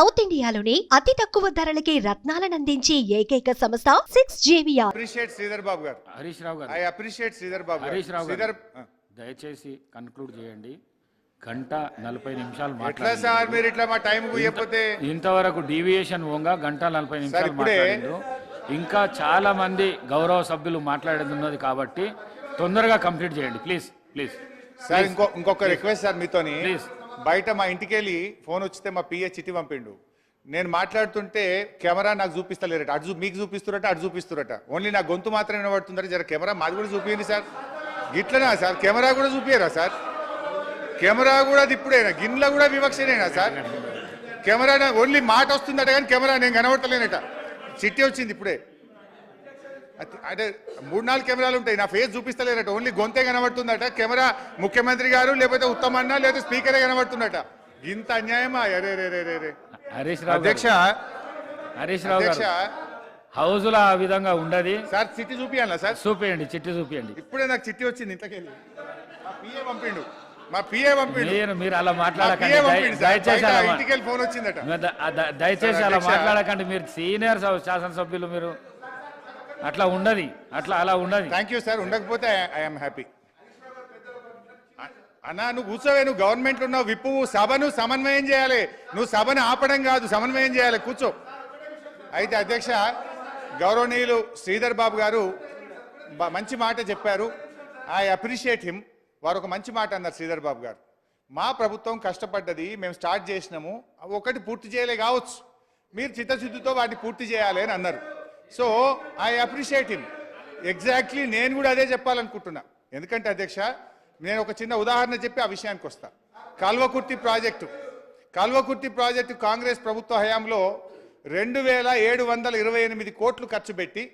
South ఇండియాలోని అతి తక్కువ ధరలకి రత్నాలనందించే ఏకైక సంస్థ 6JVR. అప్రిషియేట్ శ్రీధర్ బాబు గారు. హరీష్ రావు గారు, ఐ అప్రిషియేట్ శ్రీధర్ బాబు గారు. హరీష్ రావు గారు, శ్రీధర్ దయచేసి కన్క్లూడ్ చేయండి. గంట 40 నిమిషాలు ఎట్లా సార్ మీరు ఇట్లా మా టైం ఇవ్వకపోతే? ఇంతవరకు డీవియేషన్ ఓంగా గంట 40 నిమిషాలు ఇప్పుడే మాట్లాడిండ్రు. ఇంకా చాలా మంది గౌరవ సభ్యులు మాట్లాడేది ఉన్నది కాబట్టి తొందరగా కంప్లీట్ చేయండి ప్లీజ్. ప్లీజ్ సార్ ఇంకొక రిక్వెస్ట్ సార్ మీతోని. ప్లీజ్. బయట మా ఇంటికి వెళ్ళి ఫోన్ వచ్చితే మా పిఏ చిట్టి పంపిండు. నేను మాట్లాడుతుంటే కెమెరా నాకు చూపిస్తలేరట, అటు మీకు చూపిస్తురట, అటు చూపిస్తురట. ఓన్లీ నా గొంతు మాత్రమే వినబడుతుందట. జర కెమెరా మాది కూడా చూపించండి సార్. గిట్లనా సార్? కెమెరా కూడా చూపియరా సార్? కెమెరా కూడా ఇప్పుడేనా? గిన్నెలో కూడా వివక్షనేనా సార్? కెమెరా ఓన్లీ మాట వస్తుందట కానీ కెమెరా నేను కనబడతలేనట. చిట్టి వచ్చింది ఇప్పుడే. అంటే 3-4 కెమెరాలు ఉంటాయి, నా ఫేస్ చూపిస్తలేరట. ఓన్లీ గొంతే కనబడుతుందట. కెమెరా ముఖ్యమంత్రి గారు లేకపోతే ఉత్తమన్న లేకపోతే స్పీకరే కనబడుతుందట. ఇంత అన్యాయమా? అరే రే రే రే. హరీష్ రావు అధ్యక్ష, హరీష్ రావు గారు, హౌస్ లో ఆ విధంగా ఉండదు సార్. చిట్టి చూపియాలా సార్? చూపియండి, చిట్టి చూపియండి. ఇప్పుడే నాకు చిట్టి వచ్చింది ఇంట్లోకి వెళ్ళి. మా పిఏ పంపిండు, మా పిఏ పంపిండు. మీరు అలా మాట్లాడకండి దయచేసి. ఇంటికి వెళ్ళి ఫోన్ వచ్చిందట. దయచేసి అలా మాట్లాడకండి. మీరు సీనియర్ శాసనసభ్యులు, మీరు అట్లా ఉండదు, అలా ఉండదు. Thank you sir. ఉండకపోతే ఐఎమ్ హ్యాపీ. అన్నా నువ్వు కూర్చోవే, నువ్వు గవర్నమెంట్ ఉన్నావు, విప్పు సభను సమన్వయం చేయాలి. నువ్వు సభను ఆపడం కాదు, సమన్వయం చేయాలి. కూర్చో. అయితే అధ్యక్ష, గౌరవనీయులు శ్రీధర్ బాబు గారు మంచి మాట చెప్పారు. I appreciate him. వారు ఒక మంచి మాట అన్నారు శ్రీధర్ బాబు గారు. మా ప్రభుత్వం కష్టపడ్డది, మేము స్టార్ట్ చేసినాము, ఒకటి పూర్తి చేయలే కావచ్చు, మీరు చిత్తశుద్ధితో వాటిని పూర్తి చేయాలి అని అన్నారు. So I appreciate him. Exactly నేను కూడా అదే చెప్పాలనుకుంటున్నా. ఎందుకంటే అధ్యక్ష, నేను ఒక చిన్న ఉదాహరణ చెప్పి ఆ విషయానికి వస్తా. కల్వకుర్తి ప్రాజెక్టు కాంగ్రెస్ ప్రభుత్వ హయాంలో 2728 కోట్లు ఖర్చు పెట్టి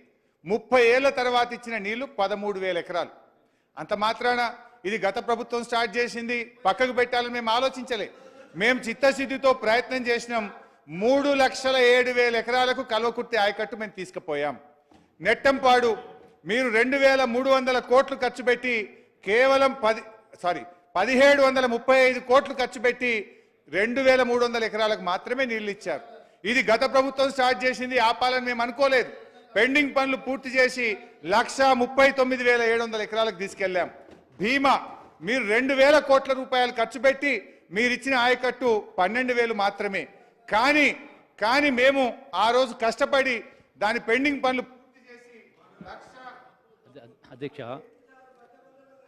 30 ఏళ్ల తర్వాత ఇచ్చిన నీళ్లు 13,000 ఎకరాలు. అంత మాత్రాన ఇది గత ప్రభుత్వం స్టార్ట్ చేసింది పక్కకు పెట్టాలని మేము ఆలోచించలే. మేము చిత్తశుద్ధితో ప్రయత్నం చేసినాం. 3,07,000 ఎకరాలకు కల్వకుర్తి ఆయకట్టు మేము తీసుకుపోయాం. నెట్టంపాడు మీరు 2,300 కోట్లు ఖర్చు పెట్టి కేవలం 1,735 కోట్లు ఖర్చు పెట్టి 2,300 ఎకరాలకు మాత్రమే నీళ్లు ఇచ్చారు. ఇది గత ప్రభుత్వం స్టార్ట్ చేసింది, ఆపాలని మేము అనుకోలేదు. పెండింగ్ పనులు పూర్తి చేసి 1,39,700 ఎకరాలకు తీసుకెళ్లాం. భీమా మీరు 2,000 కోట్ల రూపాయలు ఖర్చు పెట్టి మీరు ఇచ్చిన ఆయకట్టు 12,000 మాత్రమే. కానీ మేము ఆ రోజు కష్టపడి దాని పెండింగ్ పనులు పూర్తి చేసి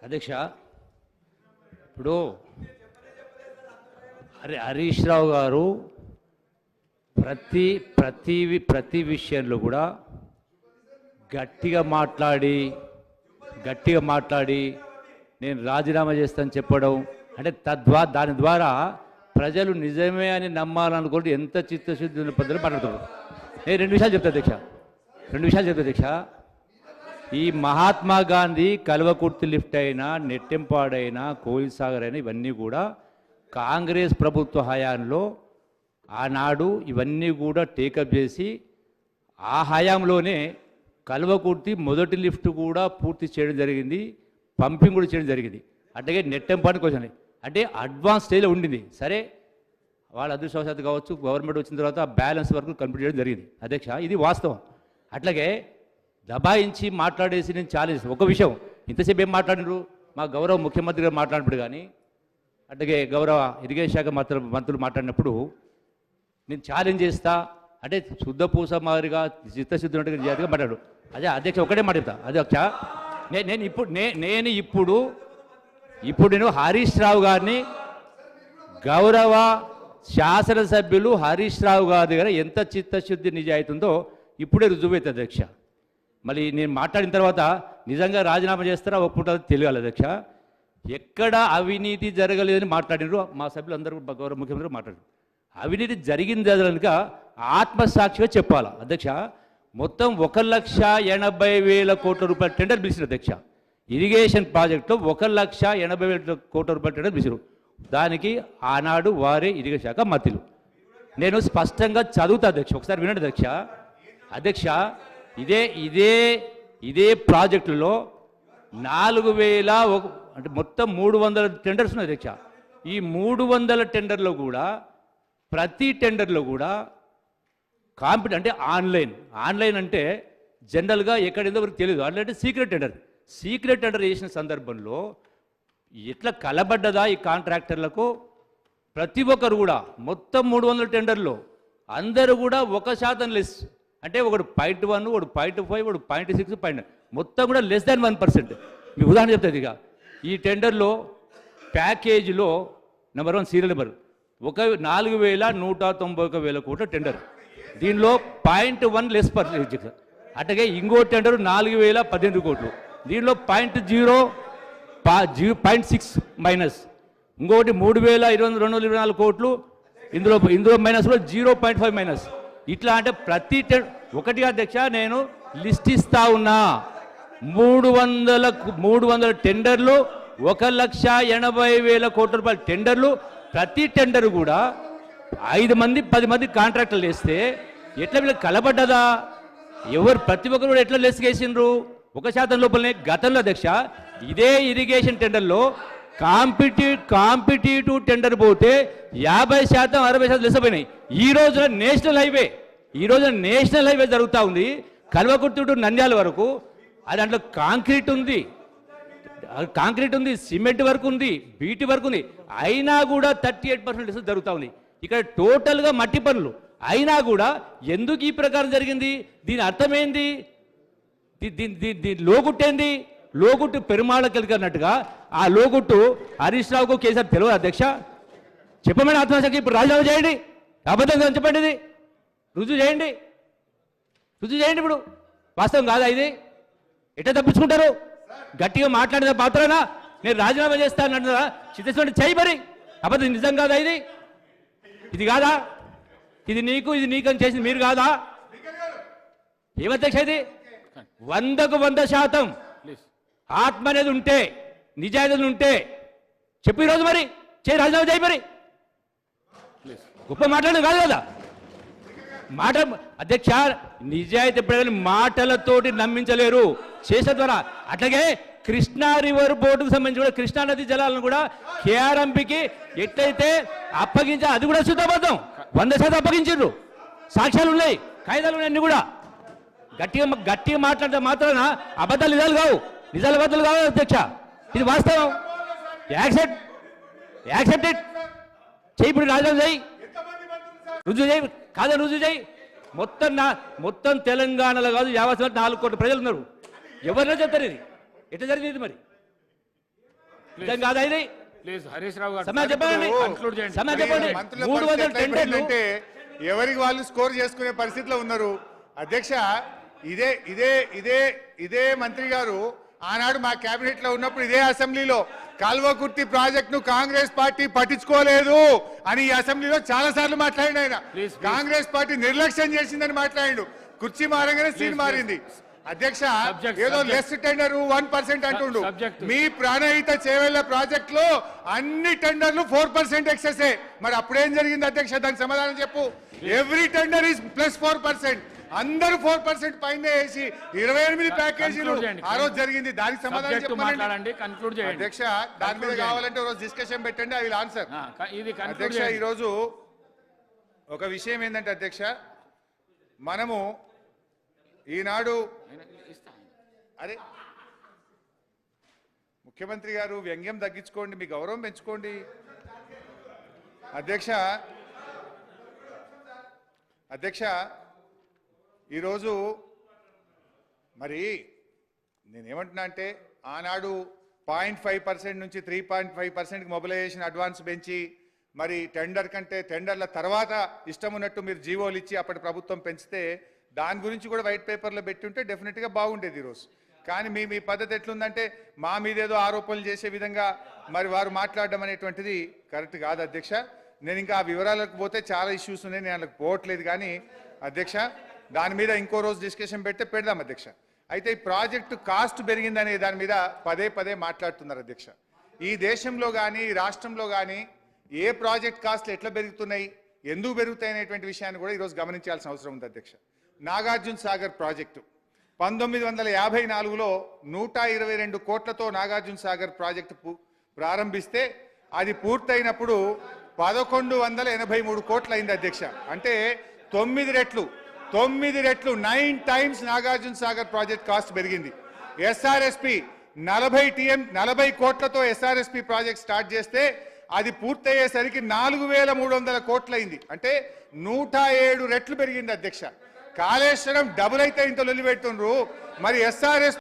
అధ్యక్ష ఇప్పుడు హరీష్ రావు గారు ప్రతి విషయంలో కూడా గట్టిగా మాట్లాడి నేను రాజీనామా చేస్తాను చెప్పడం, అంటే దాని ద్వారా ప్రజలు నిజమే అని నమ్మాలనుకుంటే ఎంత చిత్తశుద్ధి ఉన్న పద్ధతిలో మాట్లాడుతున్నారు. నేను 2 విషయాలు చెప్తా అధ్యక్ష. ఈ మహాత్మా గాంధీ కల్వకుర్తి లిఫ్ట్ అయినా, నెట్టెంపాడైనా, కోయిల్ సాగర్ అయినా ఇవన్నీ కూడా కాంగ్రెస్ ప్రభుత్వ హయాంలో ఆనాడు ఇవన్నీ కూడా టేకప్ చేసి ఆ హయాంలోనే కల్వకుర్తి మొదటి లిఫ్ట్ కూడా పూర్తి చేయడం జరిగింది, పంపింగ్ కూడా చేయడం జరిగింది. అట్లాగే నెట్టెంపాడు కొంచెం అంటే అడ్వాన్స్ స్టేజ్లో ఉండింది. సరే, వాళ్ళ అదృష్టవశాత్తు కావచ్చు, గవర్నమెంట్ వచ్చిన తర్వాత బ్యాలెన్స్ వరకు కంప్లీట్ చేయడం జరిగింది అధ్యక్ష. ఇది వాస్తవం. అట్లాగే దబాయించి మాట్లాడేసి నేను ఛాలెంజ్ ఒక విషయం, ఇంతసేపు ఏం మాట్లాడినారు మా గౌరవ ముఖ్యమంత్రి గారు మాట్లాడినప్పుడు కానీ, అట్లాగే గౌరవ ఇరిగేషన్ శాఖ మంత్రులు మాట్లాడినప్పుడు నేను ఛాలెంజ్ చేస్తా అంటే శుద్ధ పూస మాదిరిగా చిత్తశుద్ధి ఉన్నట్టుగా జాతిగా మాట్లాడు. అదే అధ్యక్ష ఒకటే మాట చెప్తా అధ్యక్ష. నేను ఇప్పుడు హరీష్ రావు గారిని, గౌరవ శాసనసభ్యులు హరీష్ రావు గారి దగ్గర ఎంత చిత్తశుద్ధి నిజాయితీ ఉందో ఇప్పుడే రుజువైతే అధ్యక్ష. మళ్ళీ నేను మాట్లాడిన తర్వాత నిజంగా రాజీనామా చేస్తారా ఒప్పుకుంటారో తెలియాలి అధ్యక్ష. ఎక్కడ అవినీతి జరగలేదని మాట్లాడినారు మా సభ్యులందరూ, గౌరవ ముఖ్యమంత్రి మాట్లాడారు. అవినీతి జరిగింది కనుక ఆత్మసాక్షిగా చెప్పాలి అధ్యక్ష. మొత్తం 1,80,000 కోట్ల రూపాయల టెండర్ పిలిచిన అధ్యక్ష. ఇరిగేషన్ ప్రాజెక్టులో 1,80,000 కోట్ల రూపాయల టెండర్ పిలిచారు. దానికి ఆనాడు వారే ఇరిగేషన్ శాఖ మంత్రులు. నేను స్పష్టంగా చదువుతా అధ్యక్ష, ఒకసారి వినండి అధ్యక్ష. ఇదే ప్రాజెక్టులో 4,000 అంటే మొత్తం 300 టెండర్స్ ఉన్నాయి అధ్యక్ష. ఈ 300 టెండర్లో కూడా ప్రతి టెండర్లో కూడా అంటే ఆన్లైన్ అంటే జనరల్గా ఎక్కడేందో వరకు తెలియదు. అంటే సీక్రెట్ టెండర్ చేసిన సందర్భంలో ఎట్లా కలబడ్డదా ఈ కాంట్రాక్టర్లకు, ప్రతి ఒక్కరు కూడా మొత్తం 300 టెండర్లో అందరూ కూడా 1% లెస్, అంటే ఒకడు 0.1, ఒకడు 0.5, ఒకడు 0.6, మొత్తం కూడా లెస్ దాన్ 1%. మీ ఉదాహరణ చెప్తుంది. ఇక ఈ టెండర్లో ప్యాకేజీలో నెంబర్ 1 సీరియల్ నెంబర్ 4,191,000 కోట్ల టెండర్, దీనిలో 0.1 లెస్ పర్సెంటేజ్. అట్లాగే ఇంకో టెండర్ 4,018 కోట్లు, దీనిలో 0.6 మైనస్. ఇంకొకటి 3,224 కోట్లు, ఇందులో మైనస్ కూడా 0.5 మైనస్. ఇట్లా అంటే ప్రతి ఒకటి అధ్యక్ష నేను లిస్ట్ ఇస్తా ఉన్నా. 300 టెండర్లు, 1,80,000 కోట్ల రూపాయల టెండర్లు. ప్రతి టెండర్ కూడా 5 మంది 10 మంది కాంట్రాక్టర్లు వేస్తే ఎట్లా వీళ్ళకి కలబడ్డదా? ప్రతి ఒక్కరు కూడా ఎట్లా లెస్ వేసిండ్రు? 1% లోపలనే. గతంలో అధ్యక్ష ఇదే ఇరిగేషన్ టెండర్లో కాంపిటేటివ్ టెండర్ పోతే 50%, 60% లెస్ పోయినాయి. ఈ రోజున నేషనల్ హైవే జరుగుతూ ఉంది, కల్వకుర్తి టు నంద్యాల వరకు. అది దాంట్లో కాంక్రీట్ ఉంది, సిమెంట్ వర్క్ ఉంది, బీటీ వర్క్ ఉంది. అయినా కూడా 38% లెస్ జరుగుతూ ఉంది. ఇక్కడ టోటల్గా మట్టి పనులు అయినా కూడా ఎందుకు ఈ ప్రకారం జరిగింది? దీని అర్థమైంది, దీని లోగుట్టేంది? లోగుట్టు పెరుమాళకెళ్ళి అన్నట్టుగా ఆ లోగుట్టు హరీష్ రావుకు కేసీఆర్ తెలియదు అధ్యక్ష. చెప్పమని ఆత్మహత్యకి ఇప్పుడు రాజీనామా చేయండి, అబద్ధంగా చెప్పండి, ఇది రుజువు చేయండి. ఇప్పుడు వాస్తవం కాదా ఇది? ఎట్లా తప్పించుకుంటారు? గట్టిగా మాట్లాడిన మాత్రానా నేను రాజీనామా చేస్తానంటున్నా, చిత్తశుద్ధి చేయి. మరి అబద్ధం నిజం కాదా ఇది కాదా? ఇది నీకు అని చేసింది మీరు కాదా? ఏమధ్యక్ష ఇది? 100కు 100% ఆత్మ అనేది ఉంటే, నిజాయితీ ఉంటే చెప్పు ఈరోజు మరి చేయి, రాజీనామా చేయి. మరి గొప్ప మాట్లాడడం కాదు కదా మాట అధ్యక్ష. నిజాయితీ ఎప్పుడైనా మాటలతోటి నమ్మించలేరు, చేసే ద్వారా. అట్లాగే కృష్ణా రివర్ బోర్డుకు సంబంధించి కూడా కృష్ణా నది జలాలను కూడా కేఆర్ఎంపీకి ఎట్లయితే అప్పగించా, అది కూడా శుద్ధబద్ధం. 100% అప్పగించారు, సాక్ష్యాలు ఉన్నాయి, కాయిదాలు ఉన్నాయి, అన్ని కూడా. గట్టిగా మాట్లాడితే మాత్రాన అబద్ధాలు నిజాలు కావు, నిజాలు అబద్ధాలు కావు అధ్యక్ష. ఇది వాస్తవం. Accept it. చేయి, ఇప్పుడు రాజీనామా చేయి, రుజువు చేయి. కాదని రుజువు చేయి. మొత్తం తెలంగాణలో కాదు, యావత్ 4 కోట్ల ప్రజలు ఉన్నారు. ఎవరినో చెప్తారు ఇది ఎట్లా జరిగింది? మరి నిజం కాదా ఇది? హరీష్ రావు గారు సమాధానం చెప్పండి. 300 టెండర్లు అంటే ఎవరికి వాళ్ళు స్కోర్ చేసుకునే పరిస్థితిలో ఉన్నారు అధ్యక్ష. ఇదే మంత్రి గారు ఆనాడు మా కేబినెట్ లో ఉన్నప్పుడు ఇదే అసెంబ్లీలో కాల్వకుర్తి ప్రాజెక్ట్ ను కాంగ్రెస్ పార్టీ పట్టించుకోలేదు అని ఈ అసెంబ్లీలో చాలా సార్లు మాట్లాడిన ఆయన. కాంగ్రెస్ పార్టీ నిర్లక్ష్యం చేసిందని మాట్లాడిండు. కుర్చీ మారంగానే సీన్ మారింది అధ్యక్ష. ఏదో లెస్ టెండర్ 1% అంటుండు. మీ ప్రాణహిత చేవెళ్ల ప్రాజెక్ట్ లో అన్ని టెండర్లు 4% ఎక్సెస్. మరి అప్పుడేం జరిగింది అధ్యక్ష? దానికి సమాధానం చెప్పు. Every tender is +4%. అందరూ 4% పైన వేసి 28 ప్యాకేజీలు ఆ రోజు జరిగింది. దానికి సమాధానం చెప్పండి అధ్యక్ష. దాని మీద కావాలంటే రోజు డిస్కషన్ పెట్టండి, ఐ విల్ ఆన్సర్. అధ్యక్ష ఈరోజు ఒక విషయం ఏంటంటే అధ్యక్ష, మనము ఈనాడు అరే ముఖ్యమంత్రి గారు వ్యంగ్యం తగ్గించుకోండి, మీ గౌరవం పెంచుకోండి అధ్యక్ష. ఈరోజు మరి నేనేమంటున్నా అంటే ఆనాడు 0.5% నుంచి 3.5% మొబిలైజేషన్ అడ్వాన్స్ పెంచి మరి టెండర్ల తర్వాత ఇష్టం ఉన్నట్టు మీరు జీవోలు ఇచ్చి అప్పటి ప్రభుత్వం పెంచితే దాని గురించి కూడా వైట్ పేపర్లో పెట్టి ఉంటే డెఫినెట్గా బాగుండేది ఈరోజు. కానీ మీ పద్ధతి ఎట్లుందంటే మా మీదేదో ఆరోపణలు చేసే విధంగా మరి వారు మాట్లాడడం అనేటువంటిది కరెక్ట్ కాదు అధ్యక్ష. నేను ఇంకా ఆ వివరాలకు పోతే చాలా ఇష్యూస్ ఉన్నాయి, నేను వాళ్ళకి పోవట్లేదు. కానీ అధ్యక్ష దాని మీద ఇంకో రోజు డిస్కషన్ పెడదాం అధ్యక్ష. అయితే ఈ ప్రాజెక్టు కాస్ట్ పెరిగిందనే దాని మీద పదే మాట్లాడుతున్నారు అధ్యక్ష. ఈ దేశంలో కానీ ఈ రాష్ట్రంలో కానీ ఏ ప్రాజెక్ట్ కాస్ట్లు ఎట్లా పెరుగుతున్నాయి, ఎందుకు పెరుగుతాయి అనేటువంటి విషయాన్ని కూడా ఈరోజు గమనించాల్సిన అవసరం ఉంది అధ్యక్ష. నాగార్జున సాగర్ ప్రాజెక్టు 1954లో 122 కోట్లతో నాగార్జున సాగర్ ప్రాజెక్టు ప్రారంభిస్తే అది పూర్తయినప్పుడు 1183 కోట్లు అయింది అధ్యక్ష. అంటే 9 రెట్లు 9 times Nagarjuna Sagar project cost పెరిగింది. ఎస్ఆర్ఎస్పి 40 కోట్లతో ఎస్ఆర్ఎస్పి ప్రాజెక్ట్ స్టార్ట్ చేస్తే అది పూర్తయ్యేసరికి 4300 కోట్లయింది. అంటే 107 రెట్లు పెరిగింది అధ్యక్ష. కాళేశ్వరం డబుల్ అయితే ఇంత లొల్లి పెడుతుండ్రు, మరి ఎస్ఆర్ఎస్